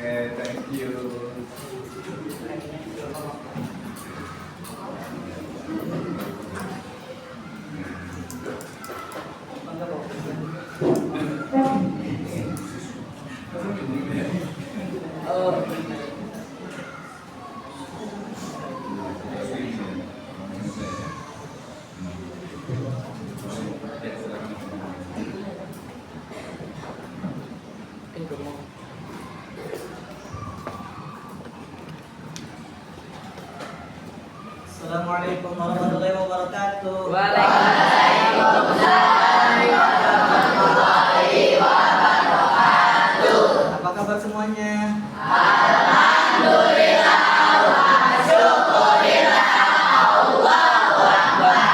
Oke, thank you. Assalamualaikum warahmatullahi wabarakatuh. Waalaikumsalam warahmatullahi wabarakatuh. Apa kabar semuanya? Alhamdulillah wa syukurillah. Allahu Akbar.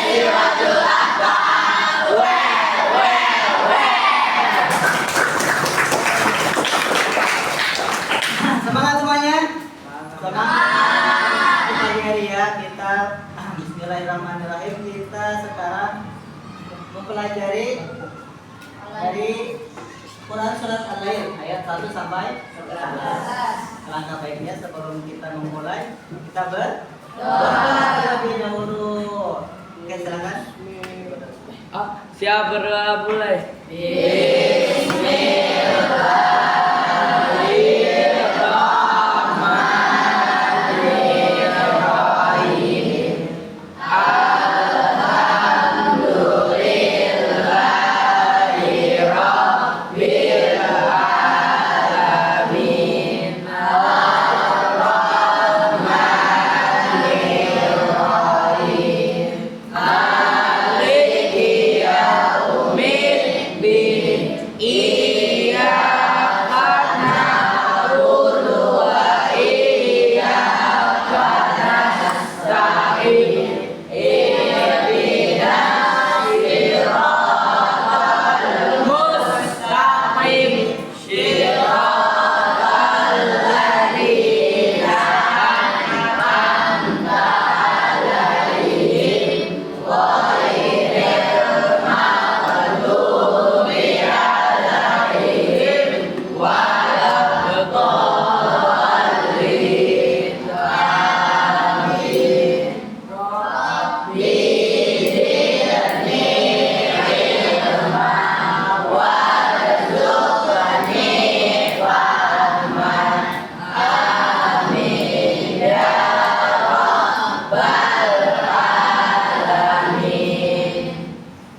Siratul Akbar. Semangat semuanya? Semangat. Pagi hari ya kita Bismillahirrahmanirrahim, kita sekarang mempelajari dari Quran surat Al-Lail ayat 1 sampai 11. Alangkah baiknya sebelum kita memulai kita berdoa terlebih dahulu. Oke, silakan. Siap berdoa mulai.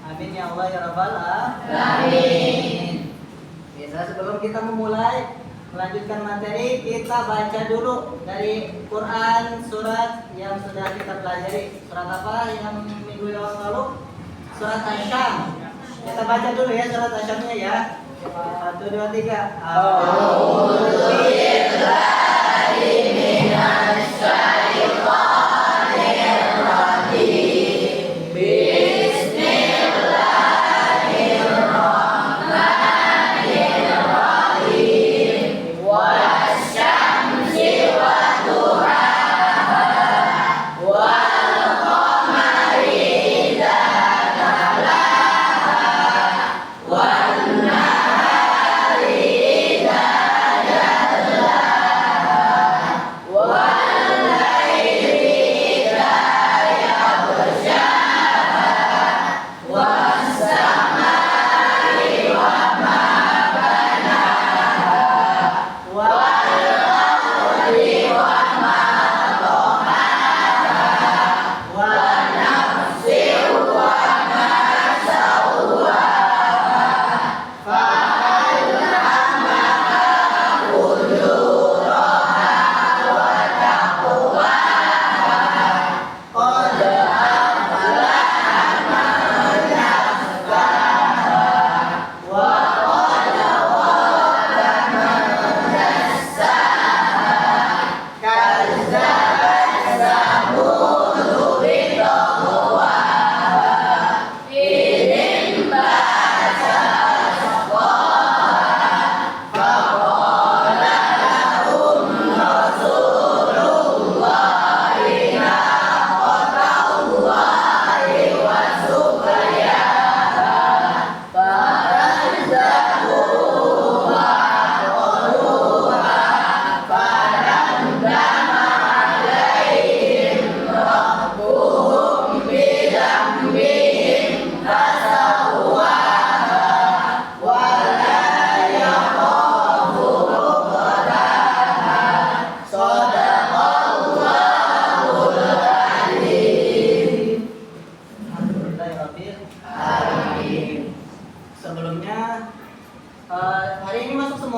Amin ya Allah ya Rabbal alamin. Biasa sebelum kita memulai melanjutkan materi, kita baca dulu dari Quran surat yang sudah kita pelajari. Surat apa yang minggu yang lalu? Surat Asy-Syam. Kita baca dulu ya surat Asy-Syamnya ya. 1 2 3. A'udzubillahi minasyaitonir rajim. Bismillahirrahmanirrahim. Wasyamsi wadduhaha wal qamari idza talaha wan nahari idza jallaha wal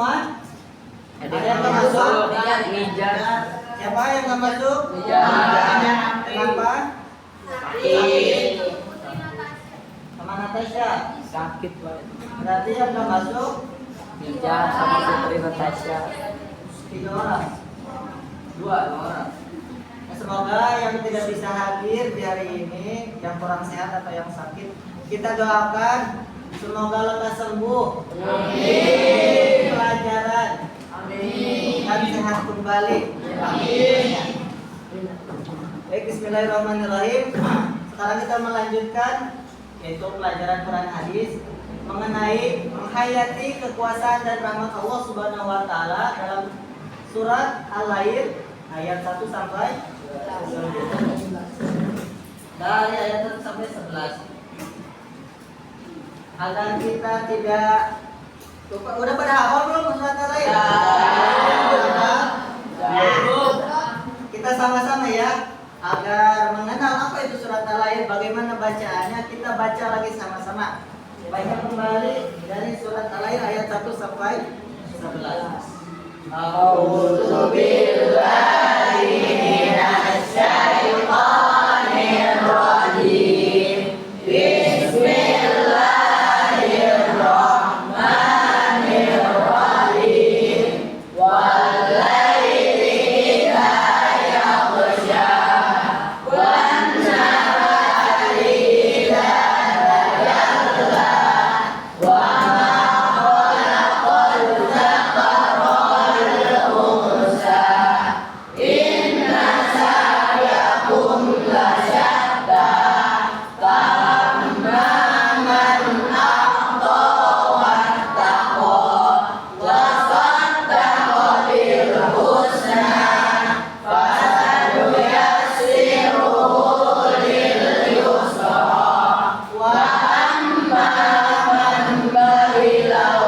semua? Ada yang nggak masuk? Ijaz. Siapa yang nggak masuk? Ijaz. Kenapa? Sakit. Sama Natasha. Sakit banget. Berarti yang nggak masuk Ijaz sama Putri Natasha. 3 orang. 2 orang. Nah, semoga yang tidak bisa hadir di hari ini, yang kurang sehat atau yang sakit, kita doakan semoga lekas sembuh. Amin. Pelajaran. Amin. Dan sehat kembali. Amin. Baik, bismillahirrahmanirrahim. Sekarang kita melanjutkan yaitu pelajaran Quran hadis mengenai menghayati kekuasaan dan rahmat Allah Subhanahu wa taala dalam surat Al-Lail ayat 1 sampai 11. Dari ayat 1 sampai 11. Agar kita tidak lupa. Udah pada hafal belum surat Al-Lail? Kita sama-sama ya, agar mengenal apa itu surat Al-Lail, bagaimana bacaannya, kita baca lagi sama-sama. Baca kembali dari surat Al-Lail ayat 1 sampai 11. A'udzu billahi minasy syaithanir rajim. Bismillahirrahmanirrahim. Wal-laili idza yaghsha wan-nahari idza tajalla wa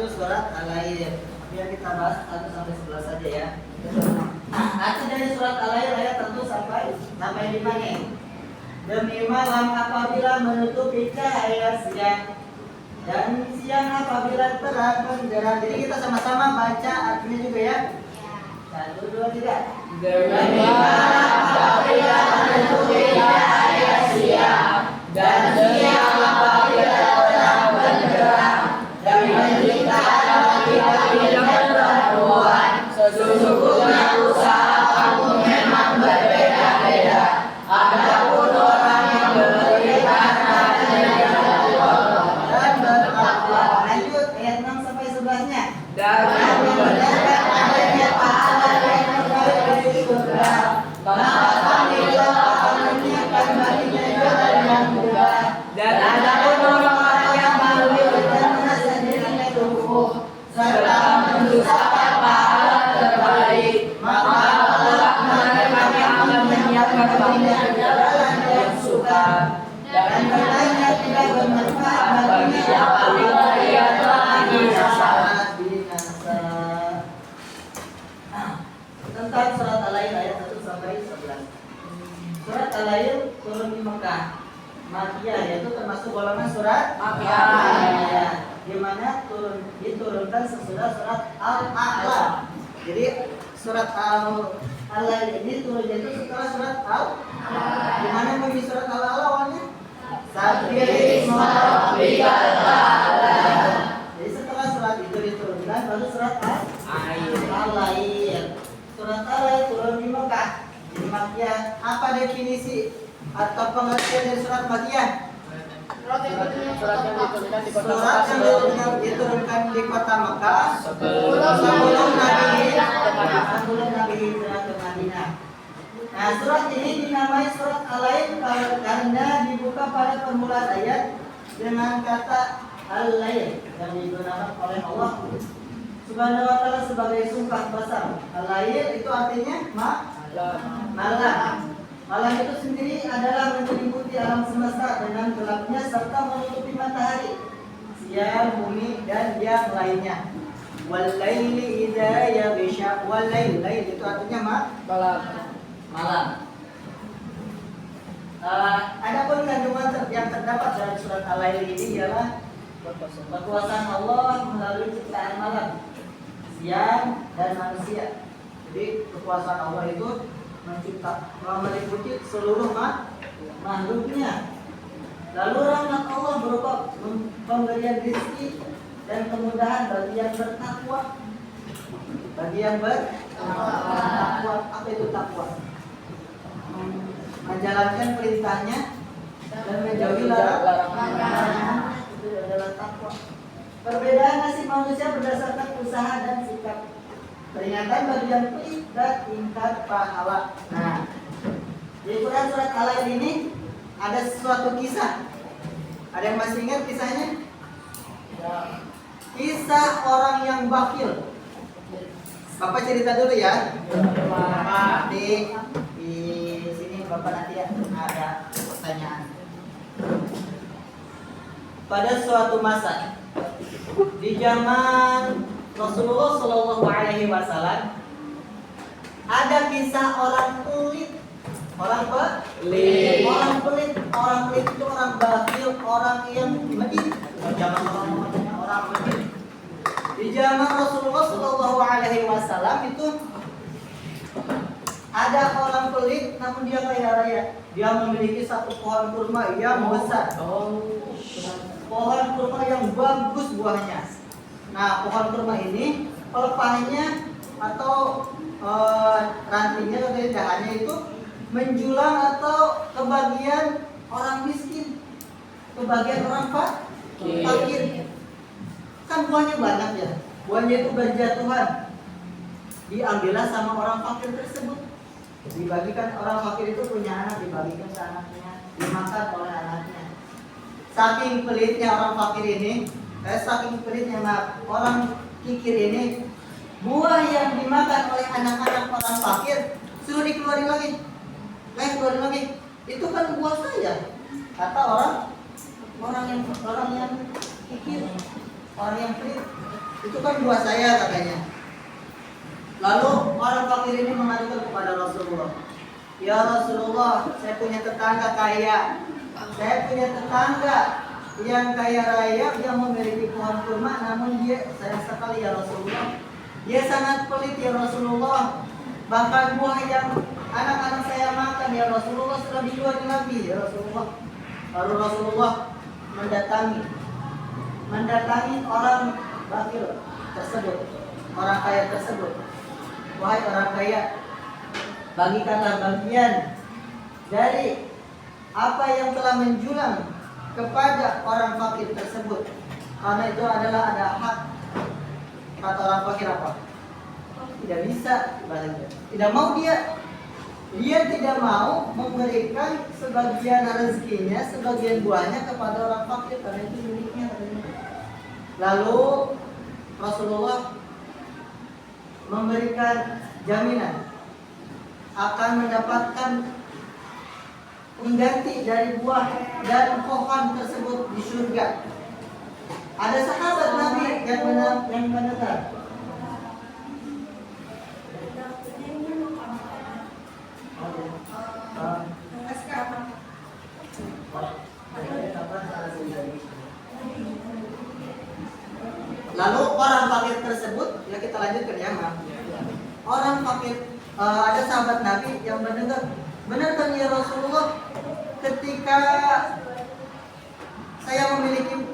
surat Al-Lail. Biar kita bahas 1 sampai 11 saja ya. Arti dari surat Al-Lail ayat 1 sampai 5 nih. Demi malam apabila menutupi cahaya siang dan siang apabila terang benderang. Jadi kita sama-sama baca artinya juga ya. 1, 2, 3. Demi malam apabila menutupi cahaya siang dan siang apabila terang benderang. Demi menciptakan laki-laki dan perempuan, sesungguhnya usaha kamu memang berbeda-beda. Adapun orang yang beriman dan bertakwa. Lanjut ayat 6 sampai 11-nya. dan mendengarkan adanya pahala yang terbaik dari surga, maka kami akan menyiapkan baginya jalan yang mudah. dan adapun orang-orang yang malu Dan merasa dirinya lumpuh serta mendustakan pahala terbaik, maka Allah mereka akan menyiapkan baginya jalan yang suka dan katanya tidak bermanfaat bagi siapa dia telah binasa. binasa. Tentang surat Al-Lail ayat 1 sampai 11. Surat Al-Lail turun di Mekah. Makkiyah yaitu termasuk golongan surat Makkiyah. di mana diturunkan sesudah surat Al-A'la. Jadi surat Al-Lail ini turun itu setelah surat Al-A'la. Di mana bunyi surat Al-A'la awalnya? Sabbihisma rabbikal a'la. Jadi setelah surat itu diturunkan baru surat Al-Lail. Surat Al-Lail turun di Mekah. Jadi Makkiyah. Apa definisi atau pengertian dari surat Makkiyah? Surat yang diturunkan di kota Surat yang diturunkan di kota Mekah sebelum Nabi hijrah ke Madinah. Nah, surat ini dinamai surat Al-Lail karena dibuka pada permulaan ayat dengan kata Al-Lail yang digunakan oleh Allah Subhanahu wa taala sebagai sumpah besar. Al-Lail itu artinya malam. Malam itu sendiri adalah menyelimuti alam semesta dengan gelapnya serta menutupi matahari, siang, bumi dan yang lainnya. Wal-laili idza yaghsha. Wal-lail, lail itu artinya malam. Adapun kandungan yang terdapat dalam surat Al-Lail ini ialah kekuasaan Allah melalui ciptaan malam, siang dan manusia. Jadi kekuasaan Allah itu meliputi seluruh makhluknya. Lalu rahmat Allah berupa pemberian rezeki dan kemudahan bagi yang bertakwa. Bagi yang bertakwa, apa itu takwa? Menjalankan perintahnya dan menjauhi larangan, itu adalah takwa. Perbedaan nasib manusia berdasarkan usaha dan sikap. Peringatan bagi yang pelit dan tingkat pahala. Nah, di Quran surat Al-Lail ini ada suatu kisah. Ada yang masih ingat kisahnya? Kisah orang yang bakhil. Bapak cerita dulu ya. Bapak di sini Bapak nanti ada pertanyaan. Pada suatu masa di zaman Rasulullah Shallallahu Alaihi Wasallam ada kisah orang pelit, orang pelit itu orang bakhil, orang yang medit. Zaman orang medit. Di zaman Rasulullah Shallallahu Alaihi Wasallam itu ada orang pelit, namun dia kaya raya. Dia memiliki satu pohon kurma yang besar. Pohon kurma yang bagus buahnya. Nah, pohon kurma ini pelepahnya atau rantingnya atau dahannya itu menjulang atau kebagian orang miskin, kebagian orang fakir. Kan buahnya banyak ya, buahnya itu berjatuhan. Diambillah sama orang fakir tersebut. Dibagikan, orang fakir itu punya anak, dibagikan ke anaknya, dimakan oleh anaknya. Saking pelitnya orang fakir ini, saking pelitnya orang kikir ini, buah yang dimakan oleh anak-anak orang fakir suruh dikeluarin lagi, keluarin lagi. Itu kan buah saya, kata orang yang kikir, orang yang pelit. Itu kan buah saya katanya. Lalu orang fakir ini mengadukan kepada Rasulullah. Ya Rasulullah, saya punya tetangga kaya. Saya punya tetangga yang kaya raya, yang memiliki pohon kurma, namun dia sayang sekali ya Rasulullah. Dia sangat pelit ya Rasulullah. Bahkan buah yang anak-anak saya makan ya Rasulullah sudah dijual Nabi ya Rasulullah. Lalu Rasulullah mendatangi orang bakil tersebut, orang kaya tersebut. Wahai orang kaya, bagikanlah bagian dari apa yang telah menjulang kepada orang fakir tersebut, karena itu adalah ada hak. Kata orang fakir apa? Tidak bisa, tidak mau dia tidak mau memberikan sebagian rezekinya, sebagian buahnya kepada orang fakir karena itu miliknya. Lalu Rasulullah memberikan jaminan akan mendapatkan pengganti dari buah dan pohon tersebut di surga. Ada sahabat Nabi yang mendengar. Lalu orang fakir tersebut, ya kita lanjutkan ya, Mak. Orang fakir, ada sahabat Nabi yang mendengar, benarkah ya Rasulullah, ketika saya memiliki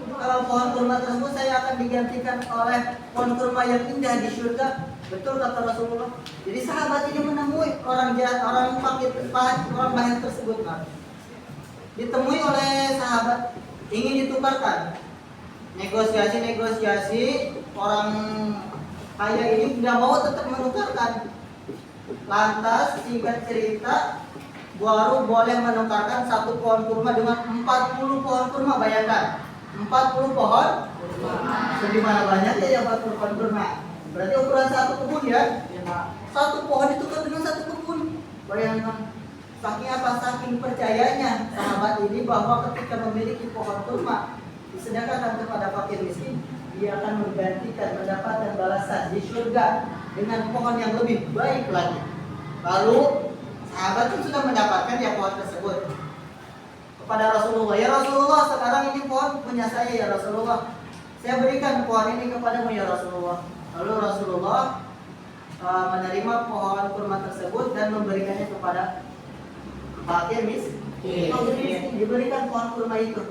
pohon kurma tersebut, saya akan digantikan oleh pohon kurma yang indah di surga. Betul kata Rasulullah. Jadi sahabat ini menemui orang jahat, orang fakir, orang bakhil tersebut, Mak. Ditemui oleh sahabat, ingin ditukarkan. Negosiasi, orang kaya ini tidak mau tetap menukarkan. Lantas singkat cerita, baru boleh menukarkan satu pohon kurma dengan 40 pohon kurma. Bayangkan, 40 pohon. Bagaimana banyaknya ya 40 pohon kurma? Berarti ukuran satu kebun ya? Satu pohon itu kan dengan satu kebun. Bayangkan. Saking apa? Saking percayanya sahabat ini bahwa ketika memiliki pohon kurma disedekahkan kepada fakir miskin, dia akan menggantikan mendapatkan balasan di surga dengan pohon yang lebih baik lagi. Lalu sahabat itu sudah mendapatkan ya pohon tersebut kepada Rasulullah. Ya Rasulullah, sekarang ini pohon punya saya ya Rasulullah. Saya berikan pohon ini kepadamu ya Rasulullah. Lalu Rasulullah menerima pohon kurma tersebut dan memberikannya kepada fakir miskin. Diberikan pohon kurma itu.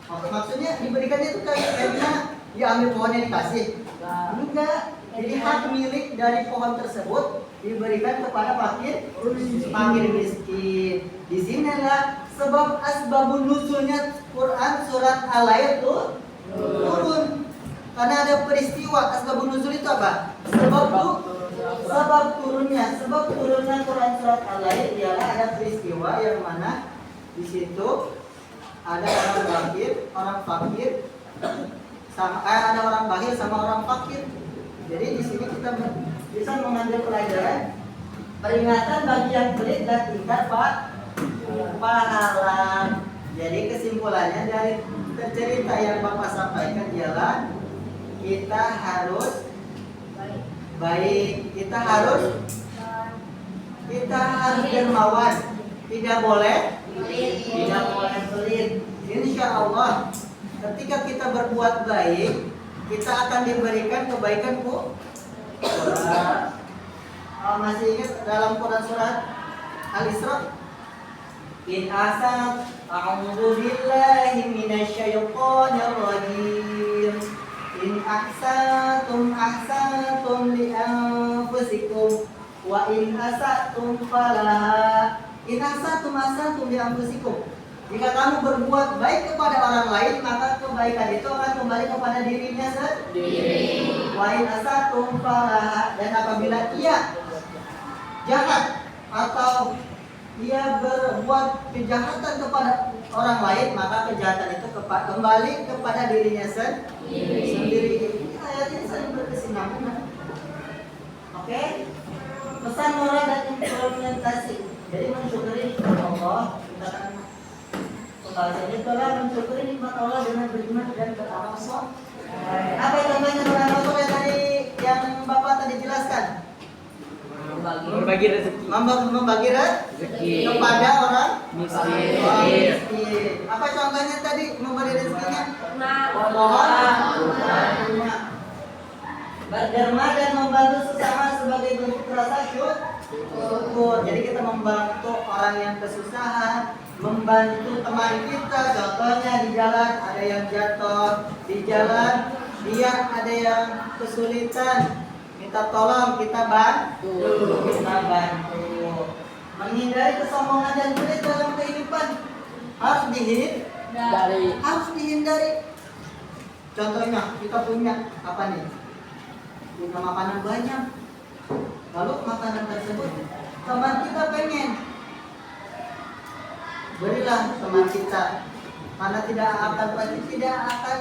Maksudnya diberikannya itu karena diambil pohonnya dikasih. Enggak. Jadi hak milik dari pohon tersebut diberikan kepada fakir miskin. Di sinilah sebab asbabun nuzulnya Quran surat Al-Lail tuh turun. Karena ada peristiwa. Asbabun nuzul itu apa? Sebab turunnya Quran surat Al-Lail ialah ada peristiwa yang mana di situ ada orang fakir sama ada orang bahil sama orang fakir. Jadi di sini kita bisa mengambil pelajaran peringatan bagi yang pelit dan tingkat pahala. Jadi kesimpulannya dari cerita yang Bapak sampaikan ialah kita harus baik, kita harus dermawan, tidak boleh pelit. Insya Allah ketika kita berbuat baik, kita akan diberikan kebaikan Bu. Masih ingat dalam Quran surat Al-Isra? In asab a'udzu billahi minasyaitonir rajim. In ahsantum li anfusikum wa in asatum falaha. In ahsantum li anfusikum. Jika kamu berbuat baik kepada orang lain, maka kebaikan itu akan kembali kepada dirinya sendiri. Wa in asatum falaha. Dan apabila ia jahat atau dia berbuat kejahatan kepada orang lain, maka kejahatan itu kembali kepada dirinya sendiri. Ayatnya saling berkesinambungan. Oke? Pesan moral dan implementasi. Jadi mensyukuri nikmat Allah, kita akan pembahasannya adalah mensyukuri nikmat Allah dengan beriman dan beramal saleh. Apa contohnya beramal saleh tadi yang Bapak tadi jelaskan? Membagi rezeki. Membagi rezeki kepada orang miskin. Apa contohnya tadi memberi rezekinya? Kurma. Berderma dan membantu sesama sebagai bentuk rasa syukur. Jadi kita membantu orang yang kesusahan, membantu teman kita. Contohnya di jalan ada yang jatuh, di jalan dia ada yang kesulitan. Kita tolong, kita bantu. Menghindari kesombongan dan pelit dalam kehidupan harus dihindari. Contohnya kita punya apa nih? Punya makanan banyak. Lalu makanan tersebut teman kita pengen, berilah teman kita, karena tidak akan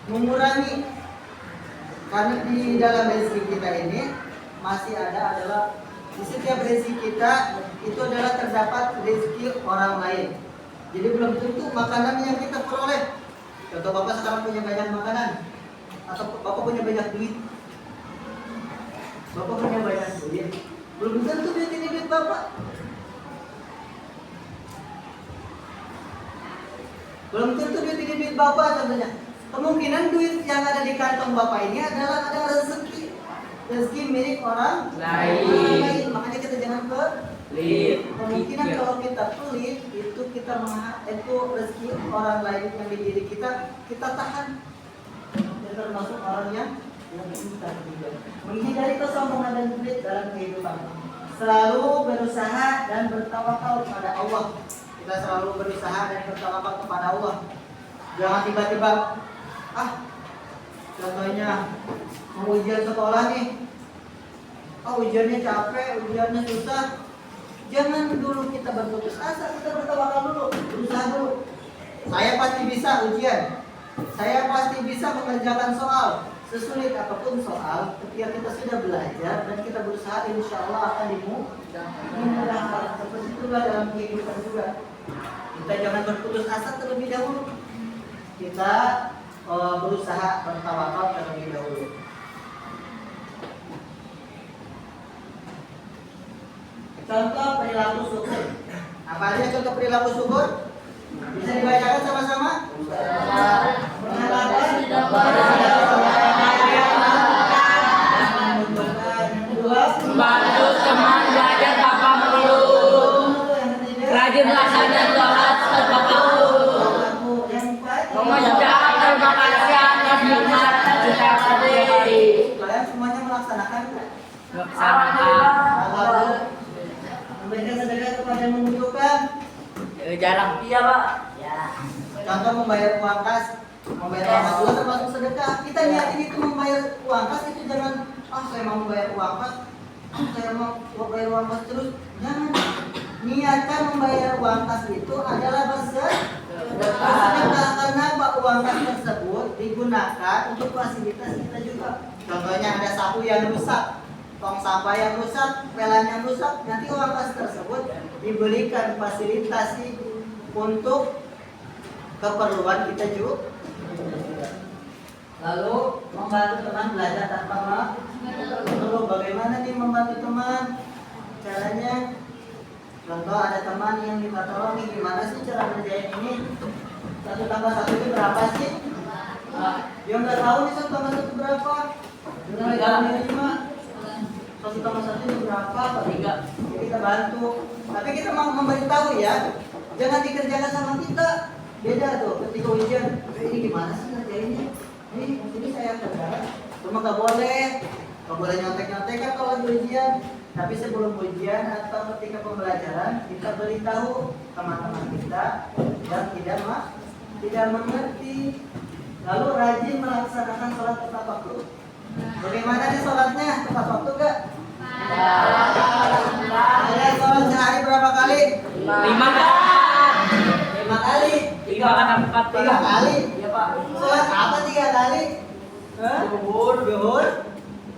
mengurangi. Karena di dalam rezeki kita ini masih adalah di setiap rezeki kita itu adalah terdapat rezeki orang lain. Jadi belum tentu makanan yang kita peroleh. Contoh Bapak sekarang punya banyak makanan, atau Bapak punya banyak duit. Belum tentu duit ini duit Bapak. Belum tentu duit ini duit Bapak contohnya. Kemungkinan duit yang ada di kantong Bapak ini adalah ada rezeki milik orang lain. Makanya kita jangan pelit. Kemungkinan kalau kita pelit itu itu rezeki orang lain yang di diri kita tahan. Dan termasuk orang yang pintar juga. Menghindari kesombongan dan pelit dalam kehidupan. Selalu berusaha dan bertawakal kepada Allah. Kita selalu berusaha dan bertawakal kepada Allah. Jangan tiba-tiba contohnya mau ujian sekolah nih, oh ujiannya capek, ujiannya susah. Jangan dulu kita berputus asa, kita bertawakal dulu, berusaha dulu. Saya pasti bisa ujian. Saya pasti bisa mengerjakan soal. Sesulit apapun soal, ketika kita sudah belajar dan kita berusaha, insya Allah akan dimudahkan. Seperti itulah dalam kehidupan juga. Kita jangan berputus asa terlebih dahulu. Kita berusaha bertawakal terlebih dahulu. Contoh perilaku syukur. Apa aja contoh perilaku syukur? Bisa dibacakan sama-sama? Bantu teman belajar tanpa mengeluh. Rajin melaksanakan sholat tanpa mengeluh. Mengucap terima kasih atas nikmat kita tadi. Kalian semuanya melaksanakan? Melaksanakan. Memberikan sedekah kepada yang membutuhkan? Jarang. Iya, Pak. Ya. Contoh membayar uang kas, membayar uang kas juga termasuk sedekah. Kita niatin itu membayar uang kas itu jangan saya mau membayar uang kas, saya mau bayar uang kas terus. Jangan. Niatkan membayar uang kas itu adalah bersedekah karena uang kas tersebut digunakan untuk fasilitas kita juga. Contohnya ada sapu yang rusak, tong sampah yang rusak, pelan yang rusak, nanti uang kas tersebut diberikan fasilitas untuk keperluan kita juga. Lalu membantu teman belajar tanpa mengeluh. Bagaimana nih membantu teman? Caranya, contoh ada teman yang minta tolong nih, gimana sih cara ngerjain ini? 1 tambah 1 itu berapa sih? Dia nggak tahu nih 1 tambah 1 berapa. Dia nggak tahu nih 5. 1 tambah 1 itu berapa? 3. Kita bantu. Tapi kita mau memberitahu ya, jangan dikerjakan sama kita. Beda tuh ketika ujian. Ini gimana sih ngerjainnya? Ini saya kerjakan. Cuma nggak boleh nyontek-nyontek kan kalau lagi ujian. Tapi sebelum ujian atau ketika pembelajaran kita beritahu teman-teman kita yang tidak mengerti. Lalu rajin melaksanakan sholat tepat waktu. Bagaimana nih sholatnya? Tepat waktu gak? Kalian sholat sehari berapa kali? 5 kali. 5 kali. 3 kali. Iya, Pak. Sholat apa 3 kali? Zuhur.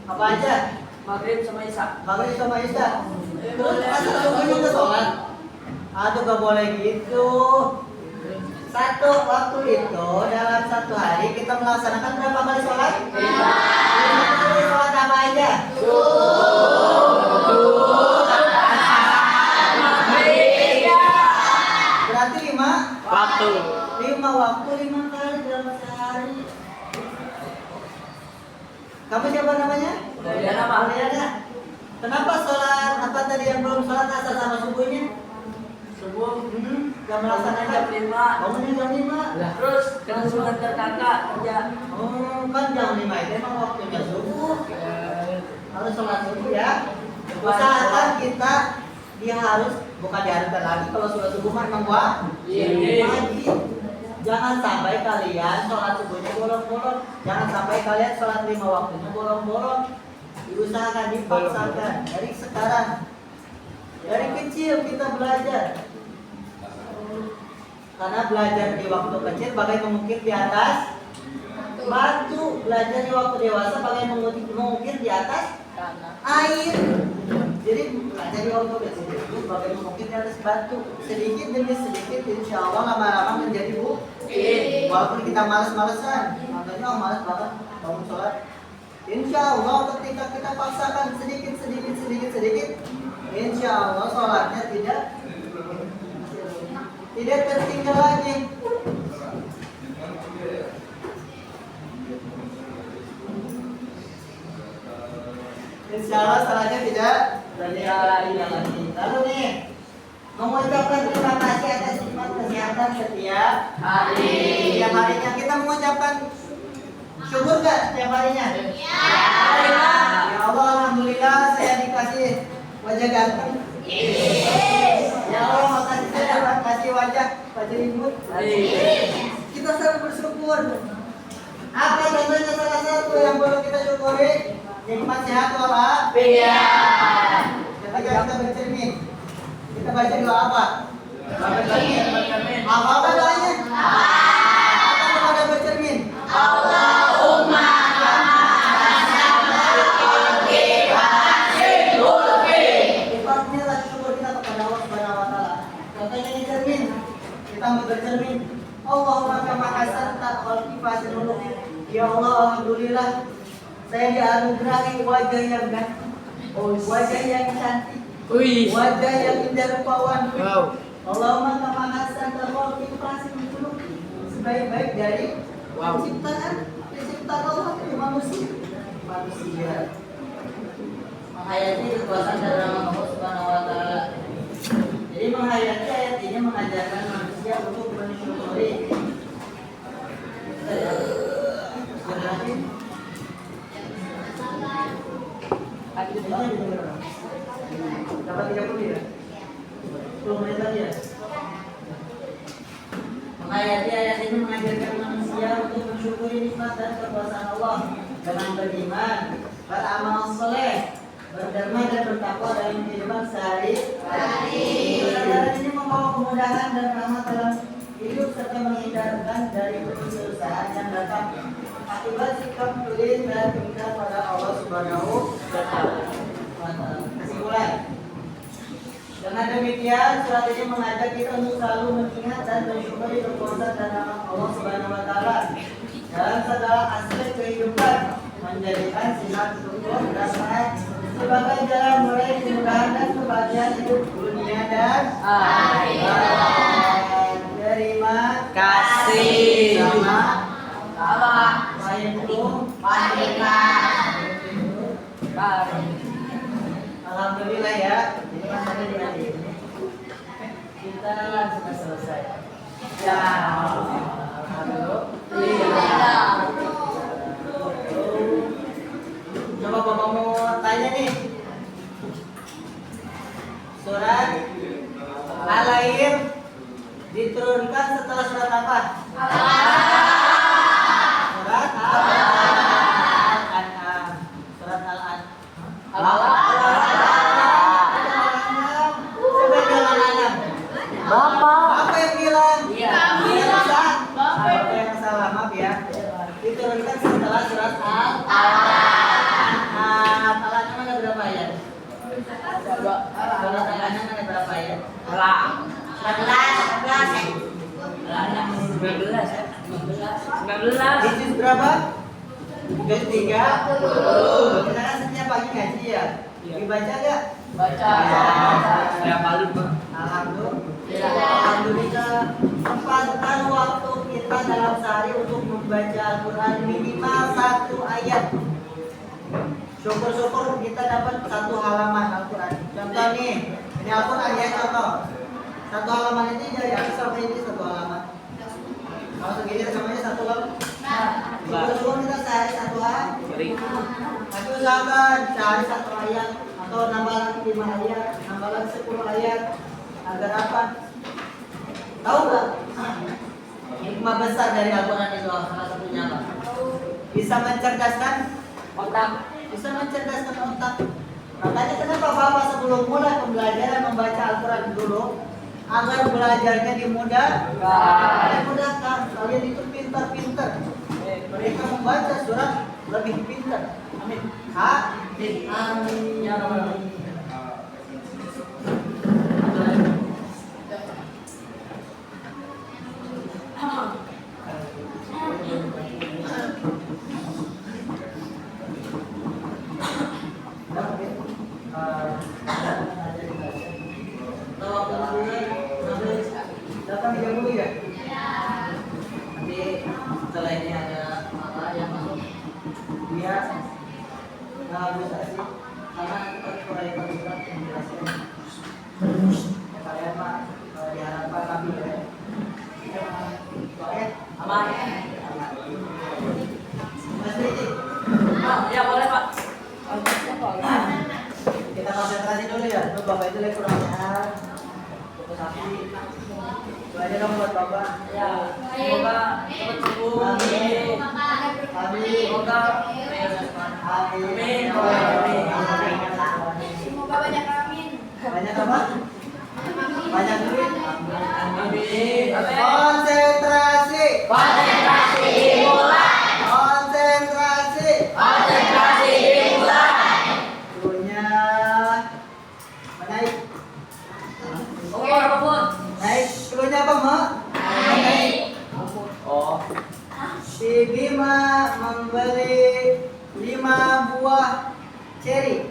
Apa aja? Maghrib sama Isya. Maghrib sama Isya. Terus asal subuhnya ke sholat? Aduh gak boleh gitu. Satu waktu itu dalam 1 hari kita melaksanakan berapa kali sholat? 5 kali. Sholat apa aja? Berarti 5 Waktu. 5 waktu 5 kali dalam sehari. Kamu siapa namanya? Mulyana, Pak. Mulyana. Kenapa sholat apa tadi yang belum sholat asar sama subuhnya? Subuh. Gak melaksanakan Jam 5. bangunnya jam 5. Terus kena surat ke kakak kerja. Oh, kan jam 5 itu emang waktunya subuh. Harus sholat subuh ya. Usahakan kita dia harus bukan diharuskan lagi kalau sholat subuh mah emang wajib. Jangan sampai kalian sholat subuhnya bolong-bolong. Jangan sampai kalian sholat 5 waktunya bolong-bolong. Diusahakan, dipaksakan dari sekarang. Dari kecil kita belajar. Karena belajar di waktu kecil bagai mengukir di atas batu. Belajar di waktu dewasa bagai mengukir di atas air. Jadi belajar di waktu kecil itu bagai mengukir di atas batu. Sedikit demi sedikit insya Allah lama-lama menjadi bukti. Walaupun kita malas-malesan, makanya malas banget bangun sholat. Insya Allah ketika kita paksakan sedikit, insya Allah sholatnya tidak tertinggal lagi. Insya Allah sholatnya tidak tertinggal lagi. Lalu nih, mengucapkan terima kasih atas nikmat kesehatan setiap hari. Setiap harinya kita mengucapkan syukur gak setiap harinya? Ya Allah, alhamdulillah saya dikasih wajah ganteng. Ya Allah, makasih saya dapat kasih wajah imut. Kita selalu bersyukur. Apa contohnya salah satu yang perlu kita syukuri? Nikmat sehat walafiat. Pian. Ketika kita bercermin, kita baca doa apa? Bercermin. Apa doanya? Apa kepada bercermin? Allahumma Sifatnya lah syukur kita kepada Allah Subhanahu wa taala. Contohnya di cermin. Kita mau bercermin. Allahumma kama hasanta khalqi fasinuluk. Ya Allah, alhamdulillah saya dianugerahi wajah yang ganteng. Wajah yang cantik. Wajah yang indah rupawan. Allahumma kama hasanta khalqi fasinuluk. Sebaik-baik dari penciptaan Allah itu manusia. Menghayati kekuasaan dan nama Allah Subhanahu wa taala. Jadi menghayati ayat ini mengajarkan manusia untuk mensyukuri. Dapat 30 ya? 10 menit lagi ya? Menghayati ayat ini mengajarkan manusia untuk mensyukuri nikmat dan kekuasaan Allah dengan beriman, beramal soleh, berderma dan bertakwa dalam kehidupan sehari-hari. Kesadaran ini membawa kemudahan dan rahmat dalam hidup serta menghindarkan dari kesusahan yang datang akibat sikap tulis dan ingkar pada Allah Subhanahu wa taala. Kesimpulan. Dengan demikian, surat ini mengajak kita untuk selalu mengingat dan bersyukuri kekuasaan dan nama Allah Subhanahu wa taala dalam segala aspek kehidupan, menjadikan sifat syukur dan rahmat sebagai jalan meraih kemudahan dan kebahagiaan hidup dunia dan akhirat. Terima Kasih. sama Sama. Waalaikumsalam. Alhamdulillah ya. Ini masanya dengan ini. Kita sudah selesai. Ya. Alhamdulillah. Coba Bapak mau tanya nih. Surat Al-Lail diturunkan setelah surat apa? Surat Al-An'am. Surat Al-An'am. Coba jangan An'am. Apa yang bilang? Bapak yang salah, maaf ya. Diturunkan setelah surat Al-An'am. Al-An'am ada berapa ayat? Surat Al-An'am ada berapa ayat? 19. Di juz berapa? Juz 30. Kita kan setiap pagi ngaji ya. Dibaca gak? Baca. Setiap malam, Pak. Alhamdulillah. Sempatkan waktu kita dalam sehari untuk membaca Al-Quran minimal 1 ayat. Syukur-syukur kita dapat 1 halaman Al-Quran. Contoh nih, ini Al-Quran ya contoh. 1 halaman ini dari atas sampai ini 1 halaman. Kalau segini semuanya 1 halaman. Syukur-syukur kita sehari 1 halaman. Tapi usahakan sehari 1 ayat atau nambah lagi 5 ayat, nambah lagi 10 ayat. Agar apa? Tahu nggak? Hikmah besar dari Al-Quran itu salah satunya apa? Bisa mencerdaskan Otak. bisa mencerdaskan otak. Makanya kenapa Bapak sebelum mulai pembelajaran membaca Al-Quran dulu agar belajarnya dimudahkan. Kalian itu pintar-pintar. Mereka membaca surat lebih pintar. Amin. Amin. Ya Rabbal. Setelah ini ada apa yang masuk dia negosiasi karena kita proyek kontrak penjelasan kalian Pak diharapkan kami ya oke aman Mas Riki Ya boleh, Pak. kita konsentrasi dulu ya tuh Bapak itu lagi kurang sehat fokus sapi aja dong buat Bapak Ya, semoga cepat sembuh. Amin. Amin. Semoga Amin. Semoga banyak amin. Banyak apa? Banyak duit. Amin. Konsentrasi. Konsentrasi dimulai. Konsentrasi. Konsentrasi dimulai. Turunnya menaik. Oke, Robot. Naik. Turunnya apa, Mak? Naik. Oh. Si Bima membeli 5 buah ceri.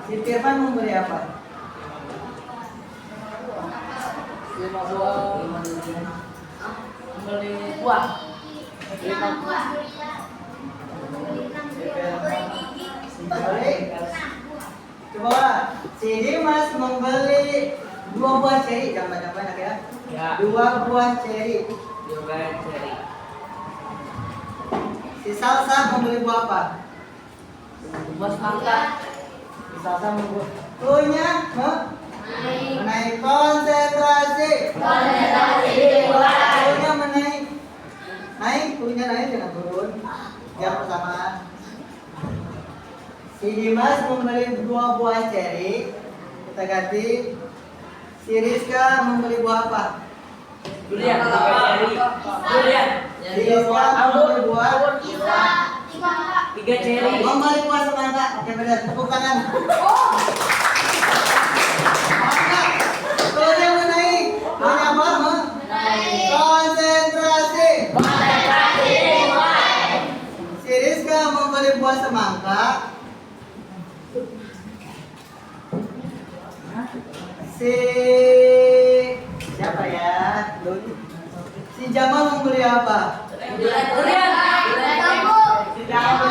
Si Firman membeli apa? 5 buah. Beli buah. 5 buah. Beli. Coba si Dimas membeli 2 buah ceri, jangan banyak-banyak ya. Ya. 2 buah ceri. Juga ceri. Si Salsa membeli buah apa? Buah semangka. Si Salsa membeli. Punya, menaik konsentrasi. Konsentrasi dimulai. Punya menaik. Naik, punya naik jangan turun. Yang persamaan. Si Dimas membeli 2 buah ceri. Kita ganti. Si Rizka membeli buah apa? Durian. Durian. Si Rizka membeli buah. 3 ceri. Membeli buah semangka. Oke benar. Tepuk tangan. Mangga. Turunnya menaik. Punya apa? Konsentrasi. Konsentrasi dimulai. Si Rizka membeli buah semangka. Si siapa ya? Si Jamal membeli apa? Durian. Durian. Si Jamal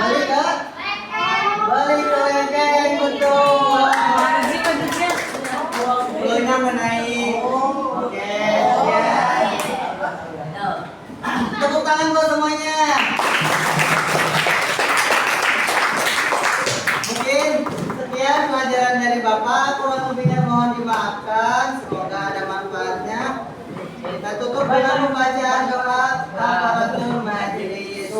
beli ke? Beli kelengkeng, betul. Buahnya menaik. Oke, sekian. Tepuk tangan buat semuanya. Mungkin sekian pelajaran dari Bapak, kurang lebihnya mohon dimaafkan. Semoga ada manfaatnya. Kita tutup dengan pembacaan doa kafaratul majelis.